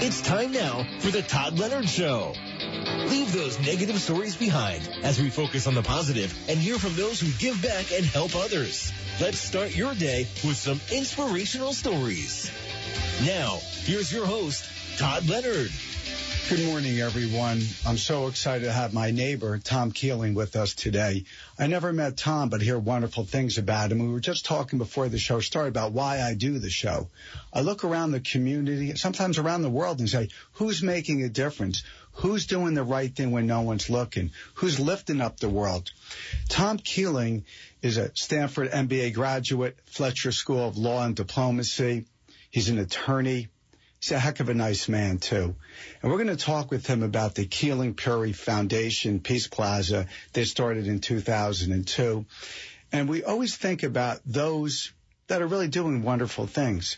It's time now for the Todd Leonard Show. Leave those negative stories behind as we focus on the positive and hear from those who give back and help others. Let's start your day with some inspirational stories. Now, here's your host, Todd Leonard. Good morning, everyone. I'm so excited to have my neighbor, Tom Keeling, with us today. I never met Tom, but hear wonderful things about him. We were just talking before the show started about why I do the show. I look around the community, sometimes around the world, and say, who's making a difference? Who's doing the right thing when no one's looking? Who's lifting up the world? Tom Keeling is a Stanford MBA graduate, Fletcher School of Law and Diplomacy. He's an attorney. He's a heck of a nice man, too. And we're going to talk with him about the Keeling-Puri Foundation Peace Plaza that started in 2002. And we always think about those that are really doing wonderful things.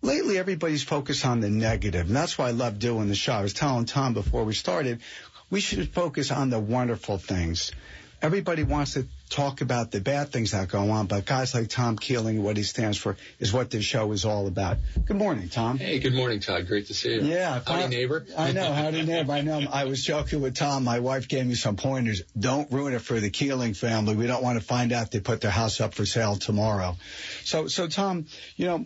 Lately, everybody's focused on the negative, and that's why I love doing the show. I was telling Tom before we started, we should focus on the wonderful things. Everybody wants to talk about the bad things that go on, but guys like Tom Keeling, what he stands for, is what this show is all about. Good morning, Tom. Hey, good morning, Todd. Great to see you. Yeah. Howdy, neighbor. I know. Howdy, neighbor. I know. I was joking with Tom. My wife gave me some pointers. Don't ruin it for the Keeling family. We don't want to find out they put their house up for sale tomorrow. So Tom, you know,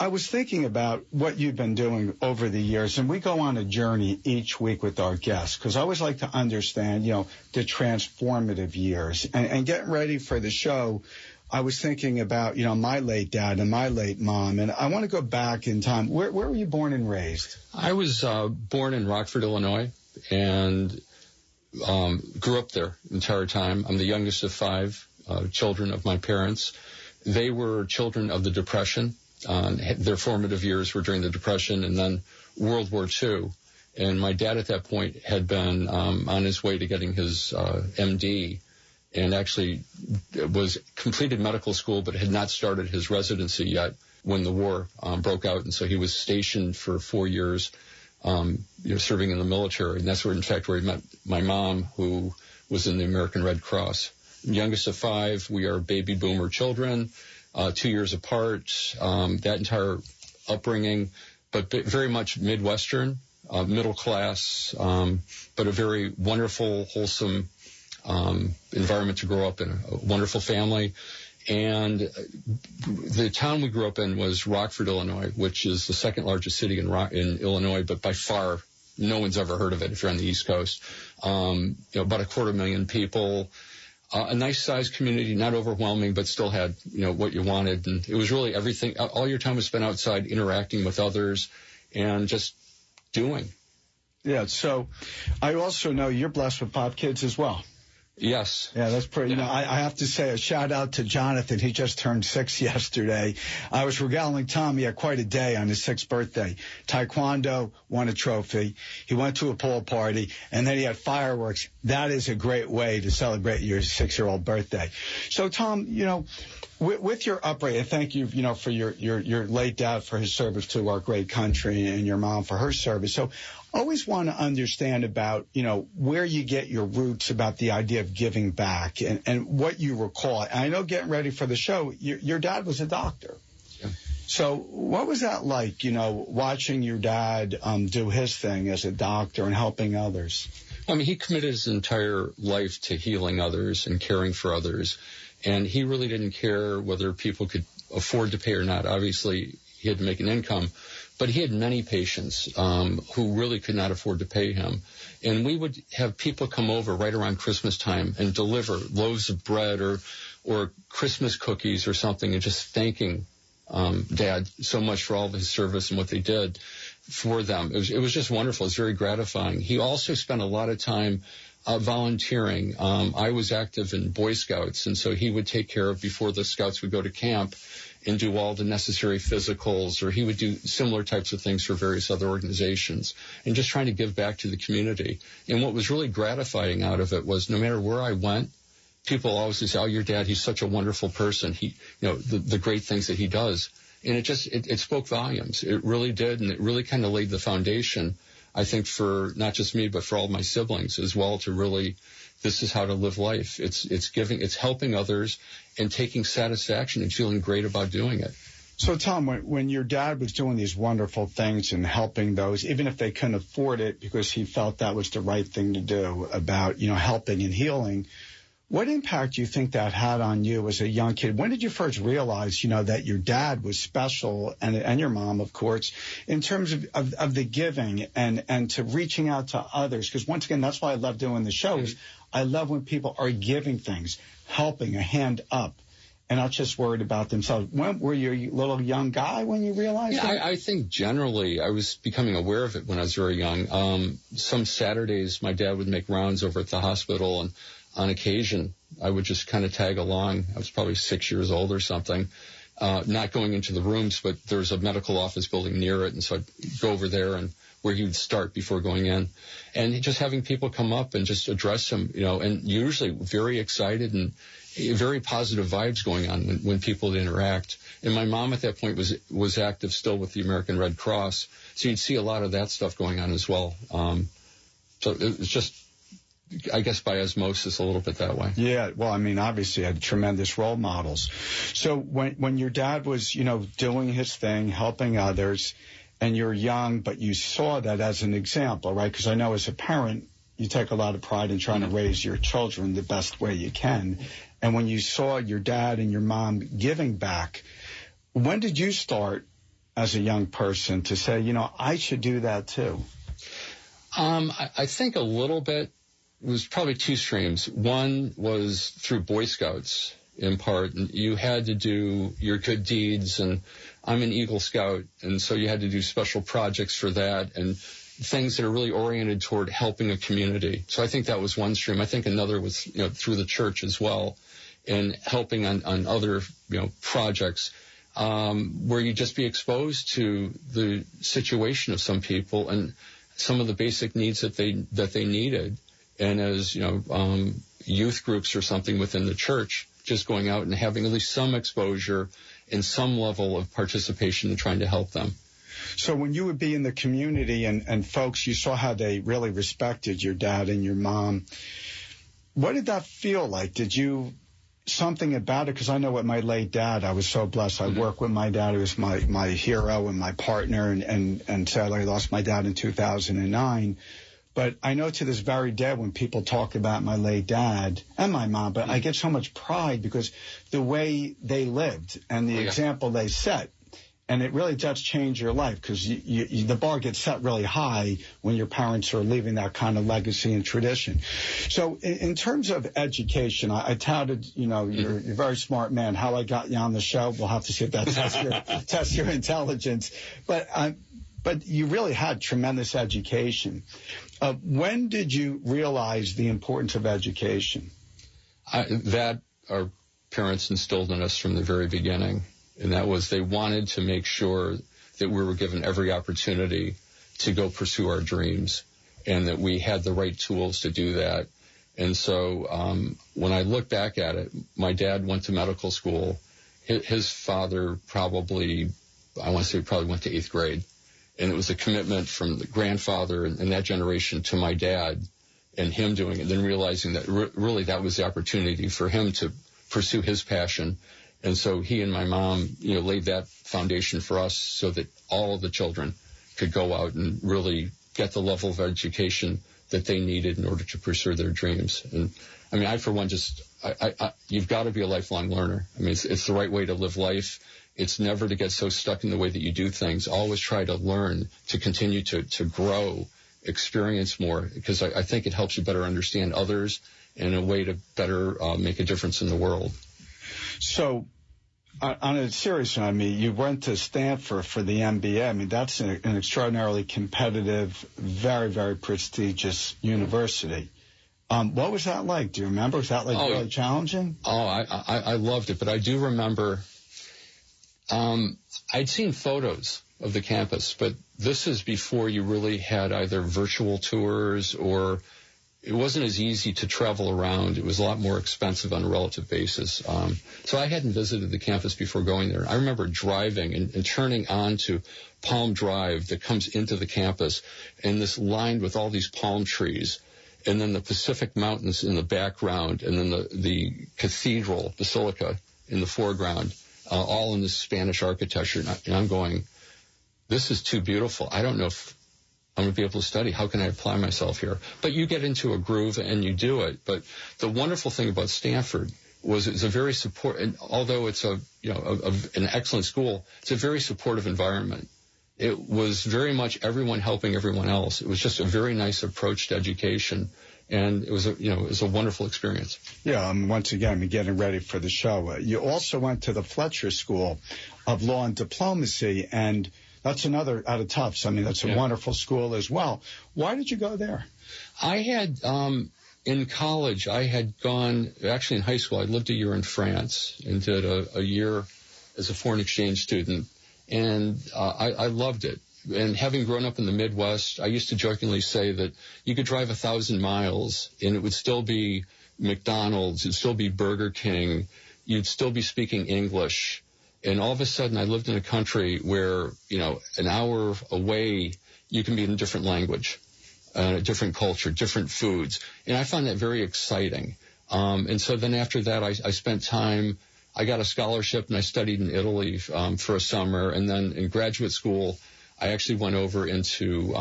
I was thinking about what you've been doing over the years, and we go on a journey each week with our guests because I always like to understand, you know, the transformative years. And getting ready for the show, I was thinking about, you know, my late dad and my late mom, and I want to go back in time. Where were you born and raised? I was born in Rockford, Illinois, and grew up there the entire time. I'm the youngest of five children of my parents. They were children of the Depression. Their formative years were during the Depression and then World War II. And my dad at that point had been on his way to getting his MD and actually was completed medical school but had not started his residency yet when the war broke out. And so he was stationed for 4 years, serving in the military. And that's where, in fact, where he met my mom, who was in the American Red Cross. Youngest of five, we are baby boomer children. 2 years apart, that entire upbringing, but very much Midwestern, middle class, but a very wonderful, wholesome environment to grow up in, a wonderful family. And the town we grew up in was Rockford, Illinois, which is the second largest city in Illinois, but by far no one's ever heard of it if you're on the East Coast. About 250,000 people. A nice sized community, not overwhelming, but still had, what you wanted. And it was really everything. All your time was spent outside interacting with others and just doing. Yeah. So I also know you're blessed with 5 kids as well. Yes. Yeah, that's pretty, I have to say a shout out to Jonathan. He just turned 6 yesterday. I was regaling Tom. He had quite a day on his 6th birthday. Taekwondo, won a trophy. He went to a pool party, and then he had fireworks. That is a great way to celebrate your 6-year-old birthday. So, Tom, with your upbringing, thank you, for your late dad for his service to our great country and your mom for her service. So always want to understand about, where you get your roots about the idea of giving back and what you recall. And I know getting ready for the show, your dad was a doctor. Yeah. So what was that like, watching your dad do his thing as a doctor and helping others? I mean, he committed his entire life to healing others and caring for others. And he really didn't care whether people could afford to pay or not. Obviously, he had to make an income. But he had many patients who really could not afford to pay him. And we would have people come over right around Christmas time and deliver loaves of bread or Christmas cookies or something, and just thanking Dad so much for all of his service and what they did for them. It was just wonderful. It was very gratifying. He also spent a lot of time volunteering. I was active in Boy Scouts, and so he would take care of, before the Scouts would go to camp, and do all the necessary physicals, or he would do similar types of things for various other organizations, and just trying to give back to the community. And what was really gratifying out of it was, no matter where I went, people always say, "Oh, your dad, he's such a wonderful person. He, the great things that he does." And it spoke volumes. It really did, and it really kind of laid the foundation, I think, for not just me, but for all my siblings as well, to really, this is how to live life. It's giving, it's helping others and taking satisfaction and feeling great about doing it. So, Tom, when your dad was doing these wonderful things and helping those, even if they couldn't afford it because he felt that was the right thing to do about, helping and healing, what impact do you think that had on you as a young kid? When did you first realize, that your dad was special and your mom, of course, in terms of the giving and to reaching out to others? Because once again, that's why I love doing the shows. I love when people are giving things, helping, a hand up, and not just worried about themselves. Were you a little young guy when you realized that? I think generally I was becoming aware of it when I was very young. Some Saturdays my dad would make rounds over at the hospital, and on occasion I would just kind of tag along. I was probably 6 years old or something, not going into the rooms, but there was a medical office building near it, and so I'd go over there and where he would start before going in, and just having people come up and just address him, and usually very excited and very positive vibes going on when people would interact. And my mom at that point was active still with the American Red Cross, so you'd see a lot of that stuff going on as well. So it was just, I guess, by osmosis a little bit that way. Yeah, well, obviously had tremendous role models. So when your dad was, doing his thing, helping others, and you're young, but you saw that as an example, right? Because I know as a parent, you take a lot of pride in trying to raise your children the best way you can. And when you saw your dad and your mom giving back, when did you start as a young person to say, I should do that too? I think a little bit was probably two streams. One was through Boy Scouts in part, and you had to do your good deeds, and I'm an Eagle Scout, and so you had to do special projects for that and things that are really oriented toward helping a community. So I think that was one stream. I think another was, through the church as well, and helping on other, projects, where you just be exposed to the situation of some people and some of the basic needs that they needed. And as, youth groups or something within the church, just going out and having at least some exposure and some level of participation in trying to help them. So when you would be in the community and folks, you saw how they really respected your dad and your mom. What did that feel like? Did you, something about it? Because I know with my late dad, I was so blessed. I worked with my dad. He was my hero and my partner. And sadly, I lost my dad in 2009. But I know to this very day when people talk about my late dad and my mom, but I get so much pride because the way they lived and the example they set, and it really does change your life because the bar gets set really high when your parents are leaving that kind of legacy and tradition. So in terms of education, I touted, you're a very smart man. How I got you on the show, we'll have to see if that tests your intelligence. But you really had tremendous education. When did you realize the importance of education? That our parents instilled in us from the very beginning, and that was they wanted to make sure that we were given every opportunity to go pursue our dreams and that we had the right tools to do that. And so when I look back at it, my dad went to medical school. His father probably went to 8th grade. And it was a commitment from the grandfather and that generation to my dad and him doing it, then realizing that really that was the opportunity for him to pursue his passion. And so he and my mom, laid that foundation for us so that all of the children could go out and really get the level of education that they needed in order to pursue their dreams. And I for one, you've got to be a lifelong learner. It's the right way to live life. It's never to get so stuck in the way that you do things. Always try to learn, to continue to grow, experience more, because I think it helps you better understand others and a way to better make a difference in the world. So on a serious note, you went to Stanford for the MBA. That's an extraordinarily competitive, very, very prestigious university. What was that like? Do you remember? Was that really challenging? I loved it, but I do remember I'd seen photos of the campus, but this is before you really had either virtual tours or it wasn't as easy to travel around. It was a lot more expensive on a relative basis. So I hadn't visited the campus before going there. I remember driving and turning onto Palm Drive that comes into the campus, and this lined with all these palm trees, and then the Pacific Mountains in the background, and then the cathedral, basilica, in the foreground. all in this Spanish architecture. And I'm going, this is too beautiful. I don't know if I'm going to be able to study. How can I apply myself here? But you get into a groove and you do it. But the wonderful thing about Stanford was it's a very and although it's an excellent school, it's a very supportive environment. It was very much everyone helping everyone else. It was just a very nice approach to education, and it was a wonderful experience. Yeah, once again, getting ready for the show. You also went to the Fletcher School of Law and Diplomacy, and that's another out of Tufts. I mean, that's a wonderful school as well. Why did you go there? I had, in college, I had gone, actually in high school, I lived a year in France and did a year as a foreign exchange student. And I loved it. And having grown up in the Midwest, I used to jokingly say that you could drive 1,000 miles and it would still be McDonald's, it'd still be Burger King, you'd still be speaking English. And all of a sudden I lived in a country where, an hour away, you can be in a different language, a different culture, different foods. And I found that very exciting. And so then after that, I spent time, I got a scholarship and I studied in Italy for a summer. And then in graduate school, I actually went over into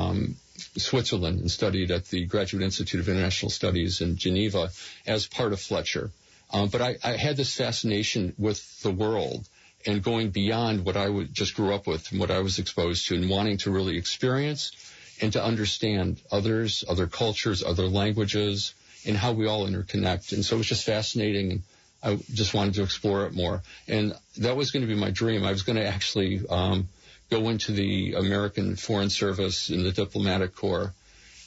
Switzerland and studied at the Graduate Institute of International Studies in Geneva as part of Fletcher. But I had this fascination with the world and going beyond what I just grew up with and what I was exposed to, and wanting to really experience and to understand others, other cultures, other languages, and how we all interconnect. And so it was just fascinating. I just wanted to explore it more. And that was going to be my dream. I was going to actually go into the American Foreign Service in the Diplomatic Corps.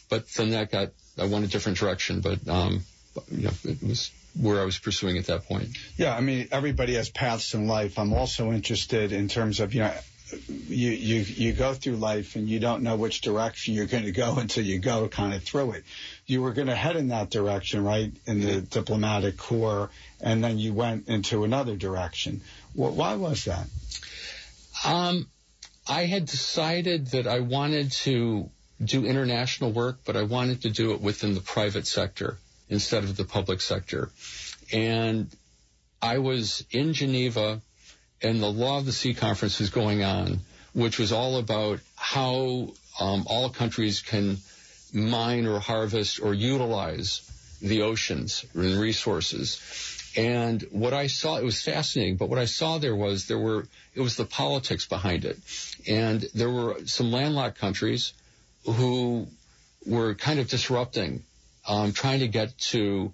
But then I went a different direction. But, it was where I was pursuing at that point. Yeah, I mean, everybody has paths in life. I'm also interested in terms of, you go through life and you don't know which direction you're going to go until you go kind of through it. You were going to head in that direction, right, in the Diplomatic Corps, and then you went into another direction. Why was that? I had decided that I wanted to do international work, but I wanted to do it within the private sector instead of the public sector. And I was in Geneva, and the Law of the Sea Conference was going on, which was all about how all countries can mine or harvest or utilize the oceans and resources. And what I saw, it was fascinating, but what I saw there was it was the politics behind it. And there were some landlocked countries who were kind of disrupting, trying to get to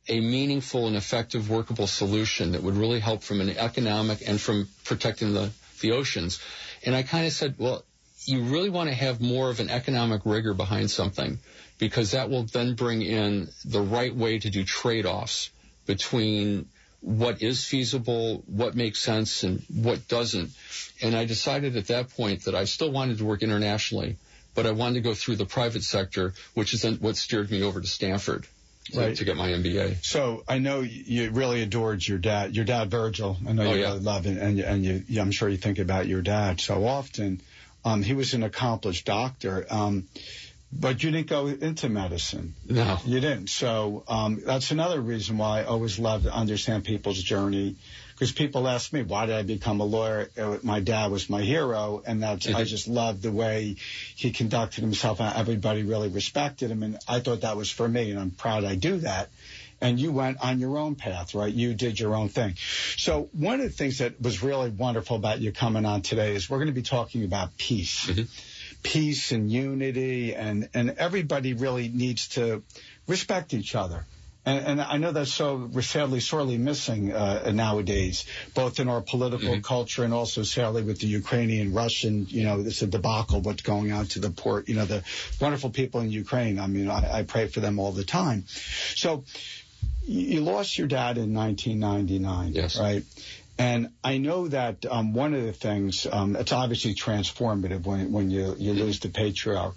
a meaningful and effective workable solution that would really help from an economic and from protecting the oceans. And I kind of said, well, you really want to have more of an economic rigor behind something, because that will then bring in the right way to do trade-offs between what is feasible, what makes sense, and what doesn't. And I decided at that point that I still wanted to work internationally, but I wanted to go through the private sector, which is then what steered me over to Stanford. Right. To get my MBA. So I know you really adored your dad, Virgil. I know you really love it, and I'm sure you think about your dad so often. He was an accomplished doctor, but you didn't go into medicine. No. You didn't. So that's another reason why I always love to understand people's journey, because people ask me, why did I become a lawyer? My dad was my hero, and I just loved the way he conducted himself, and everybody really respected him, and I thought that was for me, and I'm proud I do that. And you went on your own path, right? You did your own thing. So one of the things that was really wonderful about you coming on today is we're going to be talking about peace. Mm-hmm. Peace and unity, and everybody really needs to respect each other. And I know that's so sadly, sorely missing nowadays, both in our political culture and also sadly with the Ukrainian, Russian, it's a debacle what's going on to the port, the wonderful people in Ukraine. I mean, I pray for them all the time. So you lost your dad in 1999, yes. Right? And I know that one of the things, it's obviously transformative when you lose the patriarch.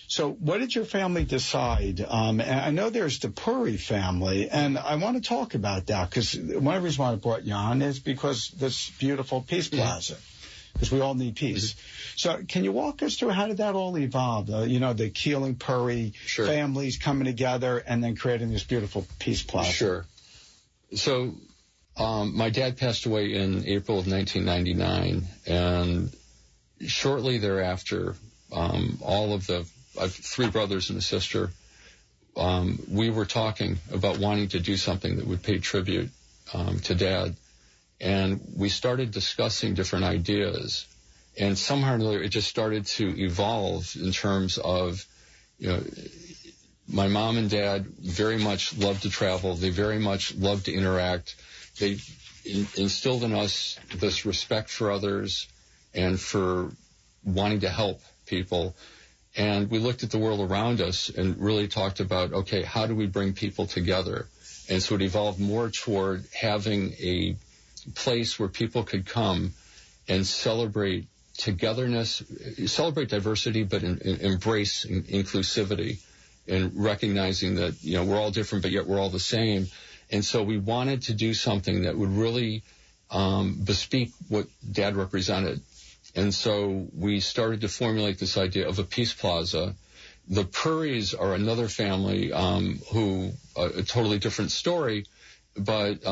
So what did your family decide? And I know there's the Puri family, and I want to talk about that, because one of the reasons why I brought you on is because this beautiful Peace Plaza, because we all need peace. So can you walk us through how did that all evolve? The Keeling-Puri families coming together and then creating this beautiful Peace Plaza. Sure. So My dad passed away in April of 1999, and shortly thereafter, all of I have 3 brothers and a sister. We were talking about wanting to do something that would pay tribute to Dad, and we started discussing different ideas. And somehow or another, it just started to evolve in terms of, my mom and dad very much loved to travel. They very much loved to interact. They instilled in us this respect for others and for wanting to help people. And we looked at the world around us and really talked about, okay, how do we bring people together? And so it evolved more toward having a place where people could come and celebrate togetherness, celebrate diversity, but embrace inclusivity and recognizing that, we're all different, but yet we're all the same. And so we wanted to do something that would really bespeak what Dad represented. And so we started to formulate this idea of a Peace Plaza. The Puris are another family who, a totally different story, but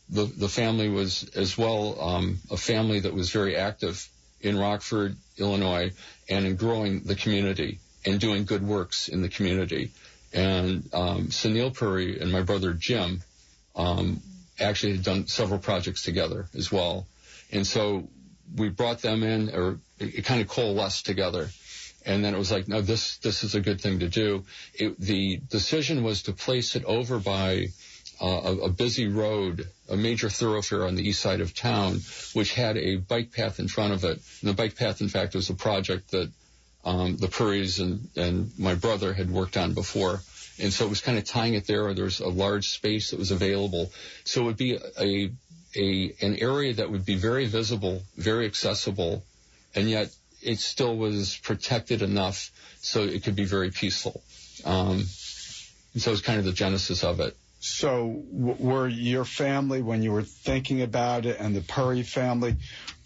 the family was as well a family that was very active in Rockford, Illinois, and in growing the community and doing good works in the community. And Sunil Puri and my brother Jim actually had done several projects together as well. And so we brought them in, or it kind of coalesced together. And then it was like, no, this is a good thing to do. The decision was to place it over by a busy road, a major thoroughfare on the east side of town, which had a bike path in front of it. And the bike path, in fact, was a project that the Puris and my brother had worked on before. And so it was kind of tying it there. There was a large space that was available. So it would be an area that would be very visible, very accessible, and yet it still was protected enough so it could be very peaceful. And so it was kind of the genesis of it. So were your family, when you were thinking about it, and the Puri family,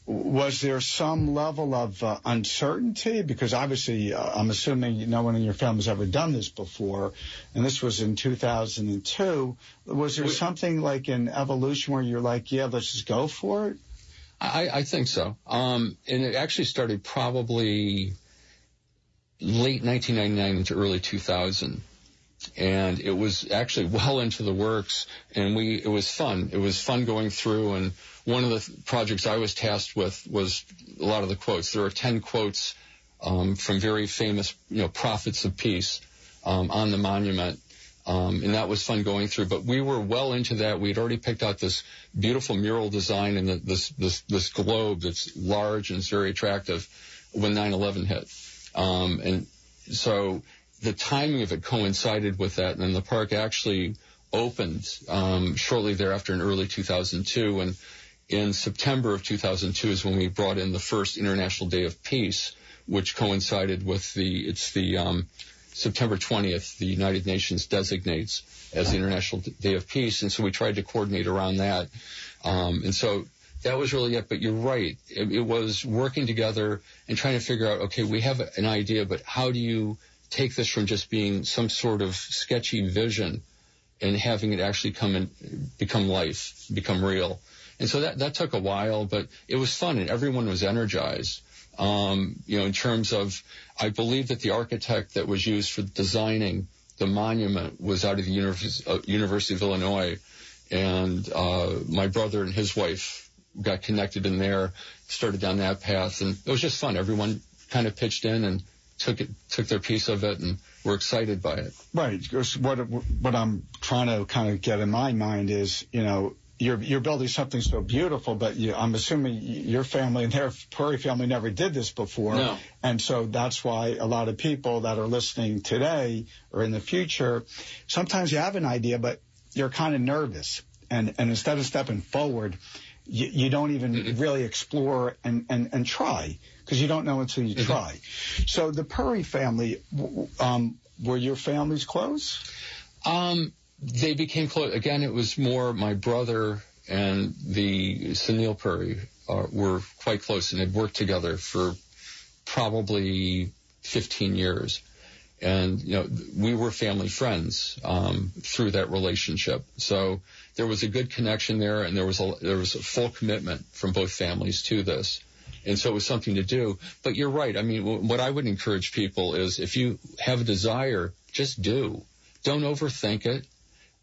was there some level of uncertainty? Because obviously, I'm assuming no one in your family has ever done this before, and this was in 2002. Was there something like an evolution where you're like, yeah, let's just go for it? I think so. And it actually started probably late 1999 into early 2000. And it was actually well into the works, and it was fun. It was fun going through, and one of the projects I was tasked with was a lot of the quotes. There are 10 quotes from very famous, prophets of peace on the monument, and that was fun going through. But we were well into that. We had already picked out this beautiful mural design and this globe that's large and it's very attractive when 9/11 hit. And so the timing of it coincided with that, and then the park actually opened shortly thereafter in early 2002, and in September of 2002 is when we brought in the first International Day of Peace, which coincided with the September 20th, the United Nations designates as the International Day of Peace, and so we tried to coordinate around that. And so that was really it, but you're right. It was working together and trying to figure out, okay, we have an idea, but how do you take this from just being some sort of sketchy vision and having it actually come and become life, become real. And so that took a while, but it was fun and everyone was energized. In terms of, I believe that the architect that was used for designing the monument was out of the University of Illinois, and my brother and his wife got connected in there, started down that path, and it was just fun. Everyone kind of pitched in and took their piece of it, and were excited by it. Right. Because what I'm trying to kind of get in my mind is, you're building something so beautiful, but I'm assuming your family and their Puri family never did this before. No. And so that's why a lot of people that are listening today or in the future, sometimes you have an idea, but you're kind of nervous. And instead of stepping forward, you don't even really explore and try, because you don't know until you try. So the Puri family, were your families close? They became close. Again, it was more my brother and the Sunil Puri were quite close and had worked together for probably 15 years. And, we were family friends through that relationship. So there was a good connection there, and there was a full commitment from both families to this. And so it was something to do. But you're right. I mean, what I would encourage people is if you have a desire, just do. Don't overthink it.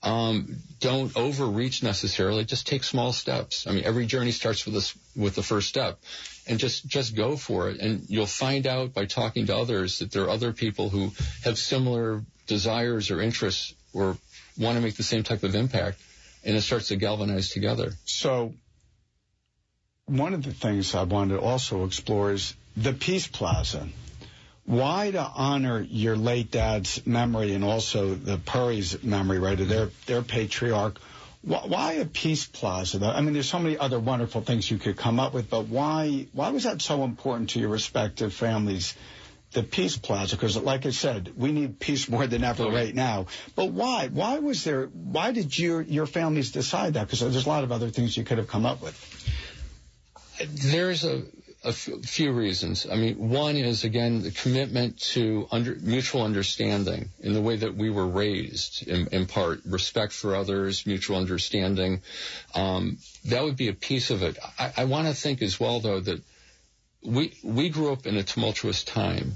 Don't overreach necessarily. Just take small steps. I mean, every journey starts with the first step, and just go for it. And you'll find out by talking to others that there are other people who have similar desires or interests or want to make the same type of impact, and it starts to galvanize together. So one of the things I wanted to also explore is the Peace Plaza. Why to honor your late dad's memory and also the Puri's memory, right, of their patriarch? Why a Peace Plaza? I mean, there's so many other wonderful things you could come up with, but why was that so important to your respective families, the Peace Plaza? Because, like I said, we need peace more than ever right now. But why? Why did your families decide that? Because there's a lot of other things you could have come up with. There's a few reasons. I mean, one is, again, the commitment to mutual understanding in the way that we were raised, in part, respect for others, mutual understanding. That would be a piece of it. I want to think as well, though, that we grew up in a tumultuous time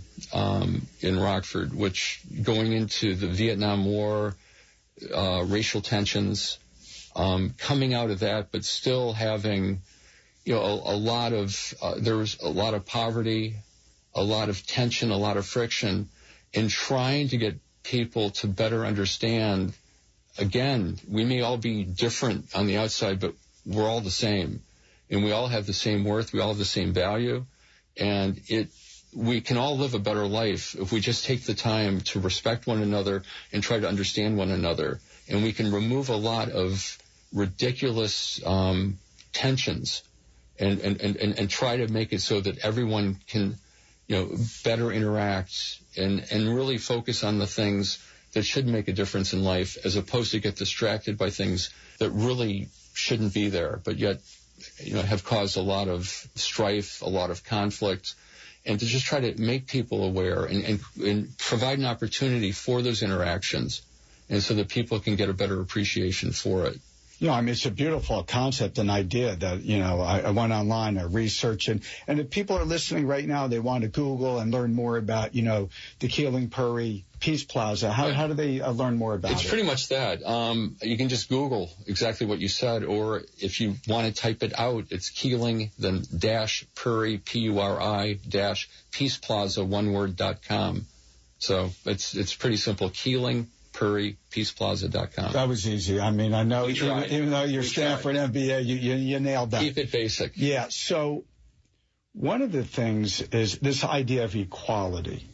in Rockford, which going into the Vietnam War, racial tensions, coming out of that, but still having there was a lot of poverty, a lot of tension, a lot of friction in trying to get people to better understand. Again, we may all be different on the outside, but we're all the same, and we all have the same worth. We all have the same value, and we can all live a better life if we just take the time to respect one another and try to understand one another. And we can remove a lot of ridiculous tensions. And try to make it so that everyone can, better interact and really focus on the things that should make a difference in life, as opposed to get distracted by things that really shouldn't be there, but yet, have caused a lot of strife, a lot of conflict, and to just try to make people aware and provide an opportunity for those interactions, and so that people can get a better appreciation for it. I mean, it's a beautiful concept and idea that, I went online, I researched, and if people are listening right now, they want to Google and learn more about, the Keeling-Puri Peace Plaza. How do they learn more about it? It's pretty much that. You can just Google exactly what you said, or if you want to type it out, it's Keeling, then -Puri, Puri, -PeacePlaza, oneword.com. So it's pretty simple. Keeling-PuriPeacePlaza.com. That was easy. I mean, I know, even though you're Stanford MBA, you nailed that. Keep it basic. Yeah. So one of the things is this idea of equality.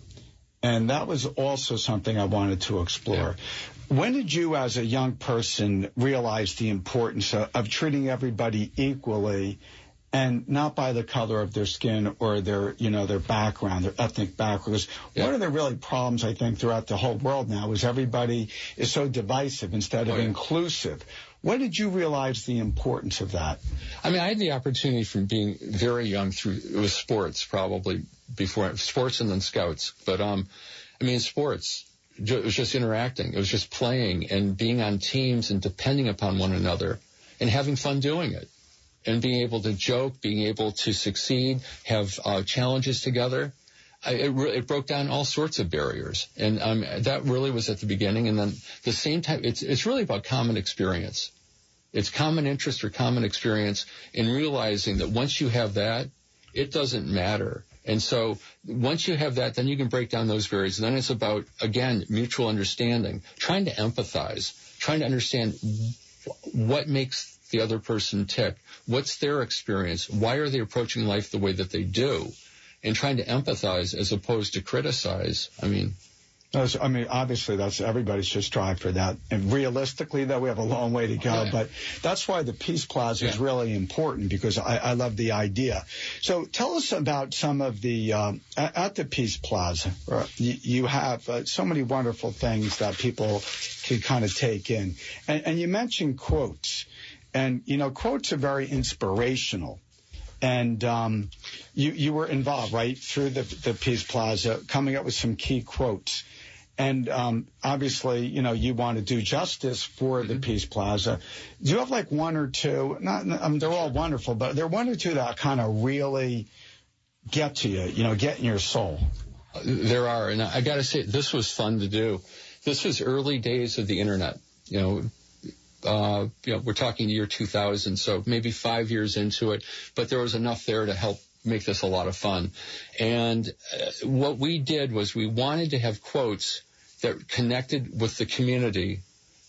And that was also something I wanted to explore. Yeah. When did you, as a young person, realize the importance of treating everybody equally, and not by the color of their skin or their background, their ethnic background? Yeah. One of the really problems, I think, throughout the whole world now is everybody is so divisive instead of inclusive. When did you realize the importance of that? I mean, I had the opportunity from being very young it was sports, probably before sports and then scouts. But, sports, it was just interacting. It was just playing and being on teams and depending upon one another and having fun doing it. And being able to joke, being able to succeed, have challenges together. It broke down all sorts of barriers. And that really was at the beginning. And then the same time, it's really about common experience. It's common interest or common experience in realizing that once you have that, it doesn't matter. And so once you have that, then you can break down those barriers. And then it's about, again, mutual understanding, trying to empathize, trying to understand what makes the other person tick. What's their experience? Why are they approaching life the way that they do? And trying to empathize as opposed to criticize. Obviously, everybody should strive for that. And realistically, though, we have a long way to go. Yeah. But that's why the Peace Plaza is really important, because I love the idea. So tell us about some of the, at the Peace Plaza, you have so many wonderful things that people can kind of take in. And you mentioned quotes. And, quotes are very inspirational. And you were involved, right, through the Peace Plaza, coming up with some key quotes. And obviously, you know, you want to do justice for the Peace Plaza. Do you have like one or two? They're all wonderful, but there are one or two that kind of really get to you, you know, get in your soul. There are, and I got to say, this was fun to do. This was early days of the internet. You know, we're talking year 2000, so maybe 5 years into it, but there was enough there to help make this a lot of fun. And what we did was we wanted to have quotes that connected with the community,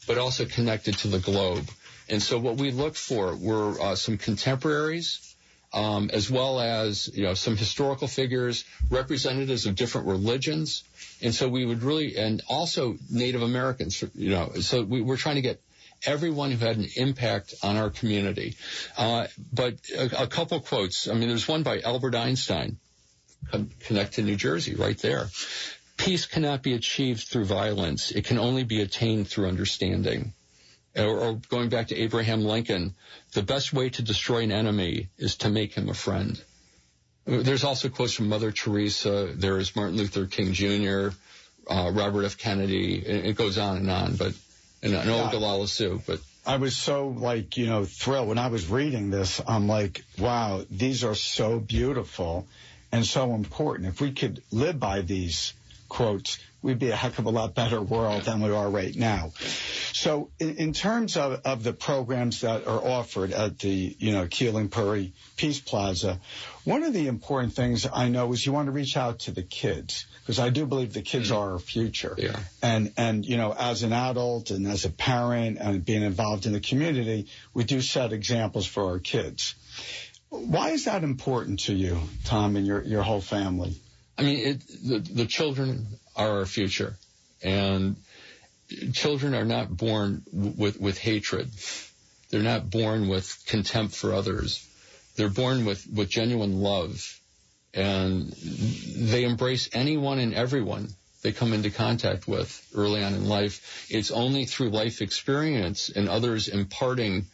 but also connected to the globe. And so what we looked for were some contemporaries, as well as, you know, some historical figures, representatives of different religions. And so we would really, and also Native Americans, you know, so we were trying to get everyone who had an impact on our community. But a couple quotes. I mean, there's one by Albert Einstein, connect to New Jersey, right there. Peace cannot be achieved through violence. It can only be attained through understanding. Or going back to Abraham Lincoln, the best way to destroy an enemy is to make him a friend. There's also quotes from Mother Teresa. There is Martin Luther King Jr., Robert F. Kennedy. It goes on, but and Ogallala Sioux. But I was so, like, you know, thrilled when I was reading this. I'm like, wow, these are so beautiful and so important. If we could live by these quotes, we'd be a heck of a lot better world than we are right now. So in terms of the programs that are offered at the, you know, Keeling-Puri Peace Plaza, one of the important things I know is you want to reach out to the kids, because I do believe the kids are our future. Yeah. And, you know, as an adult and as a parent and being involved in the community, we do set examples for our kids. Why is that important to you, Tom, and your whole family? I mean, the children are our future, and children are not born with hatred. They're not born with contempt for others. They're born with genuine love, and they embrace anyone and everyone they come into contact with early on in life. It's only through life experience and others imparting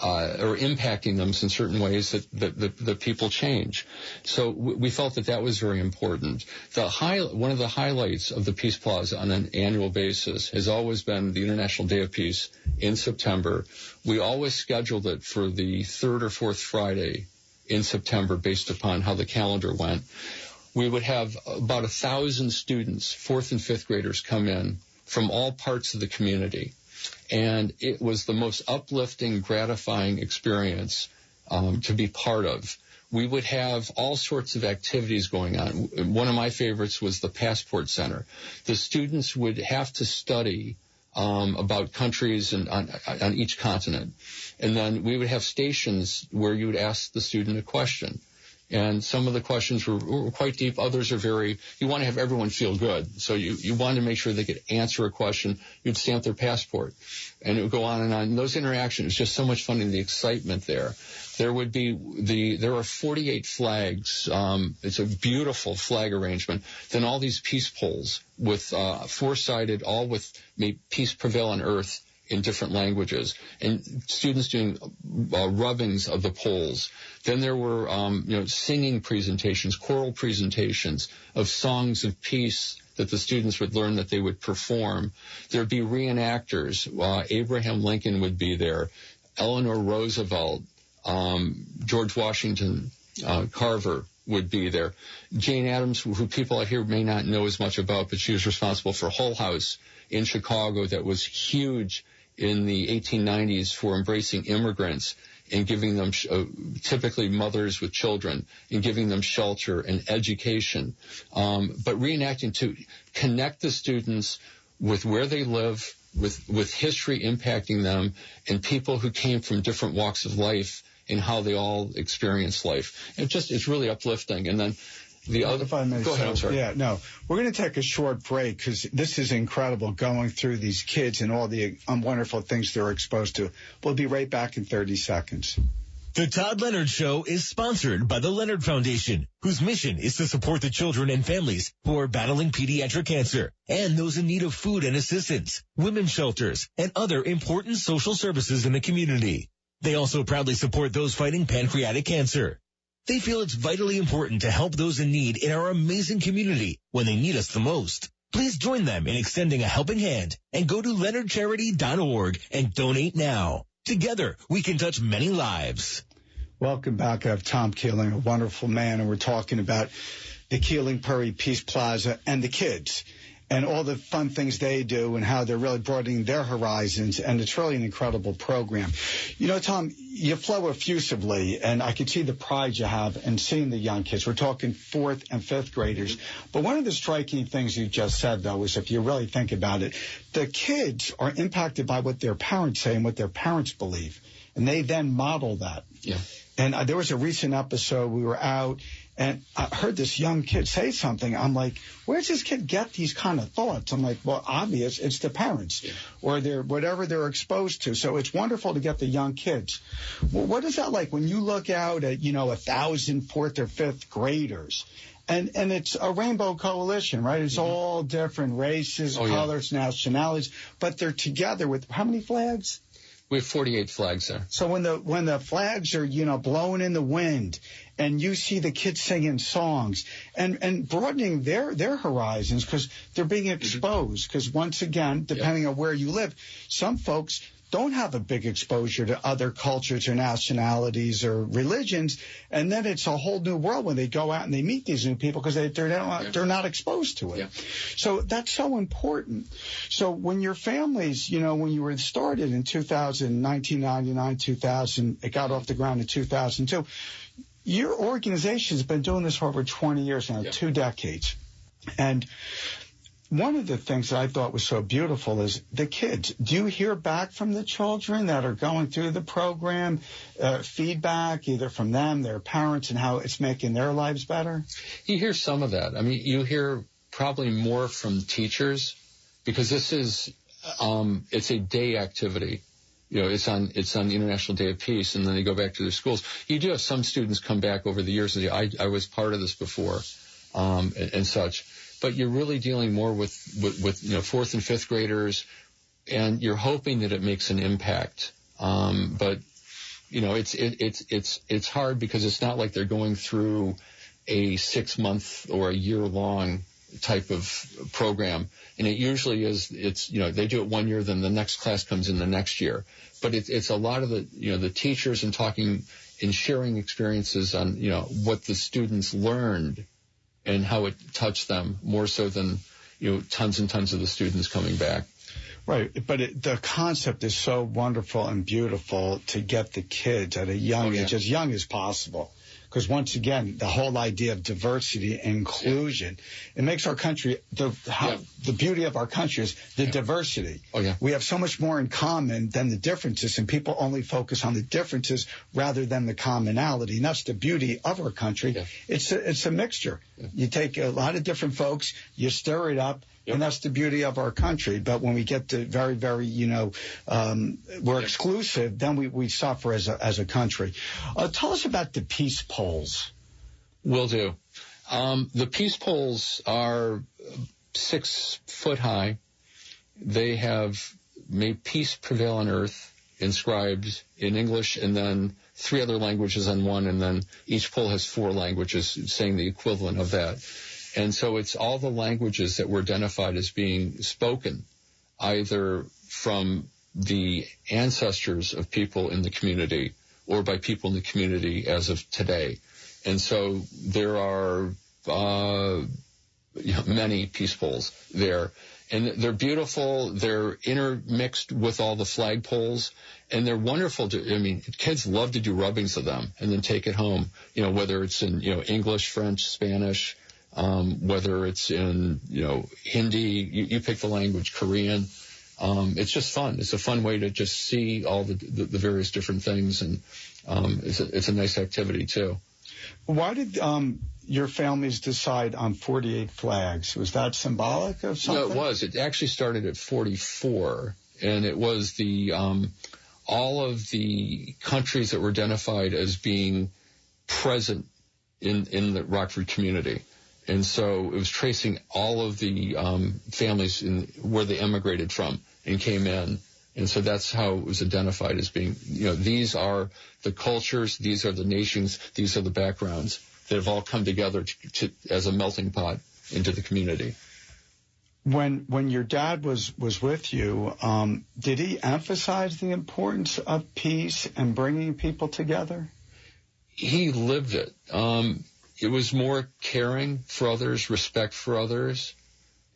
or impacting them in certain ways that people change. So we felt that was very important. One of the highlights of the Peace Plaza on an annual basis has always been the International Day of Peace in September. We always scheduled it for the third or fourth Friday in September based upon how the calendar went. We would have about 1,000 students, fourth and fifth graders, come in from all parts of the community. And it was the most uplifting, gratifying experience to be part of. We would have all sorts of activities going on. One of my favorites was the Passport Center. The students would have to study about countries on each continent. And then we would have stations where you would ask the student a question. And some of the questions were quite deep. Others are you want to have everyone feel good. So you want to make sure they could answer a question. You'd stamp their passport. And it would go on and on. And those interactions, just so much fun and the excitement there. There are 48 flags. It's a beautiful flag arrangement. Then all these peace poles with four-sided, all with "May peace prevail on earth" in different languages, and students doing rubbings of the poles. Then there were singing presentations, choral presentations of songs of peace that the students would learn that they would perform. There'd be reenactors. Abraham Lincoln would be there, Eleanor Roosevelt, George Washington Carver would be there. Jane Addams, who people out here may not know as much about, but she was responsible for Hull House in Chicago that was huge in the 1890s for embracing immigrants and giving them, typically mothers with children, and giving them shelter and education. But reenacting to connect the students with where they live, with history impacting them, and people who came from different walks of life and how they all experience life. It's really uplifting. And then the other, if I may, go ahead, I'm sorry. Yeah, no, we're going to take a short break because this is incredible going through these kids and all the wonderful things they're exposed to. We'll be right back in 30 seconds. The Todd Leonard Show is sponsored by the Leonard Foundation, whose mission is to support the children and families who are battling pediatric cancer and those in need of food and assistance, women's shelters, and other important social services in the community. They also proudly support those fighting pancreatic cancer. They feel it's vitally important to help those in need in our amazing community when they need us the most. Please join them in extending a helping hand and go to leonardcharity.org and donate now. Together, we can touch many lives. Welcome back. I have Tom Keeling, a wonderful man, and we're talking about the Keeling-Puri Peace Plaza and the kids and all the fun things they do and how they're really broadening their horizons, and it's really an incredible program. You know, Tom, you flow effusively, and I can see the pride you have in seeing the young kids. We're talking 4th and 5th graders. But one of the striking things you just said, though, is if you really think about it, the kids are impacted by what their parents say and what their parents believe, and they then model that. Yeah. And there was a recent episode, we were out, and I heard this young kid say something. I'm like, where's this kid get these kind of thoughts? I'm like, well, obvious, it's the parents, or whatever they're exposed to. So it's wonderful to get the young kids. Well, what is that like when you look out at, 1,000 4th or 5th graders? And it's a rainbow coalition, right? It's all different races, colors, nationalities, but they're together with how many flags? We have 48 flags there. So when the flags are, blowing in the wind, and you see the kids singing songs and broadening their horizons, because they're being exposed. Because once again, depending on where you live, some folks don't have a big exposure to other cultures or nationalities or religions, and then it's a whole new world when they go out and they meet these new people because they're not exposed to it. Yeah. So that's so important. So when your families, when you were started in 1999, 2000, it got off the ground in 2002. Your organization has been doing this for over 20 years now, 2 decades. And one of the things that I thought was so beautiful is the kids. Do you hear back from the children that are going through the program, feedback either from them, their parents, and how it's making their lives better? You hear some of that. I mean, you hear probably more from teachers, because this is it's a day activity. It's on the International Day of Peace, and then they go back to their schools. You do have some students come back over the years and say, I was part of this before, and such. But you're really dealing more with 4th and 5th graders, and you're hoping that it makes an impact. But it's hard, because it's not like they're going through a 6-month or a year-long type of program. And it usually is, they do it 1 year, then the next class comes in the next year. But it's a lot of the teachers and talking and sharing experiences on, what the students learned and how it touched them more so than, tons and tons of the students coming back. Right. But the concept is so wonderful and beautiful to get the kids at a young age, as young as possible. Because once again, the whole idea of diversity and inclusion, it makes our country, the beauty of our country is the diversity. Oh, yeah. We have so much more in common than the differences, and people only focus on the differences rather than the commonality. And that's the beauty of our country. Yeah. It's a mixture. Yeah. You take a lot of different folks, you stir it up, and that's the beauty of our country. But when we get to very, very, we're exclusive, then we suffer as a country. Tell us about the peace poles. Will do. The peace poles are 6 foot high. They have made peace prevail on earth inscribed in English, and then 3 other languages on one, and then each pole has 4 languages saying the equivalent of that. And so it's all the languages that were identified as being spoken, either from the ancestors of people in the community or by people in the community as of today. And so there are many peace poles there. And they're beautiful. They're intermixed with all the flag poles, and they're wonderful. Kids love to do rubbings of them and then take it home, whether it's in, English, French, Spanish, whether it's in, Hindi, you pick the language, Korean. It's just fun. It's a fun way to just see all the various different things, and it's a nice activity too. Why did your families decide on 48 flags? Was that symbolic of something? No, it was. It actually started at 44, and it was the all of the countries that were identified as being present in the Rockford community. And so it was tracing all of the families where they emigrated from and came in. And so that's how it was identified as being, these are the cultures, these are the nations, these are the backgrounds that have all come together as a melting pot into the community. When your dad was with you, did he emphasize the importance of peace and bringing people together? He lived it. It was more caring for others, respect for others,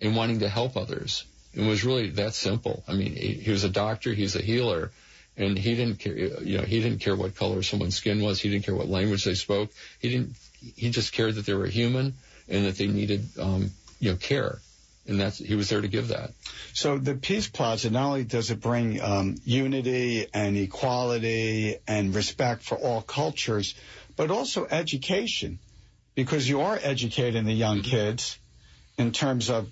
and wanting to help others. It was really that simple. I mean, he was a doctor, he's a healer, and he didn't care. He didn't care what color someone's skin was. He didn't care what language they spoke. He just cared that they were human and that they needed, care. And he was there to give that. So the Peace Plaza, not only does it bring unity and equality and respect for all cultures, but also education, because you are educating the young kids in terms of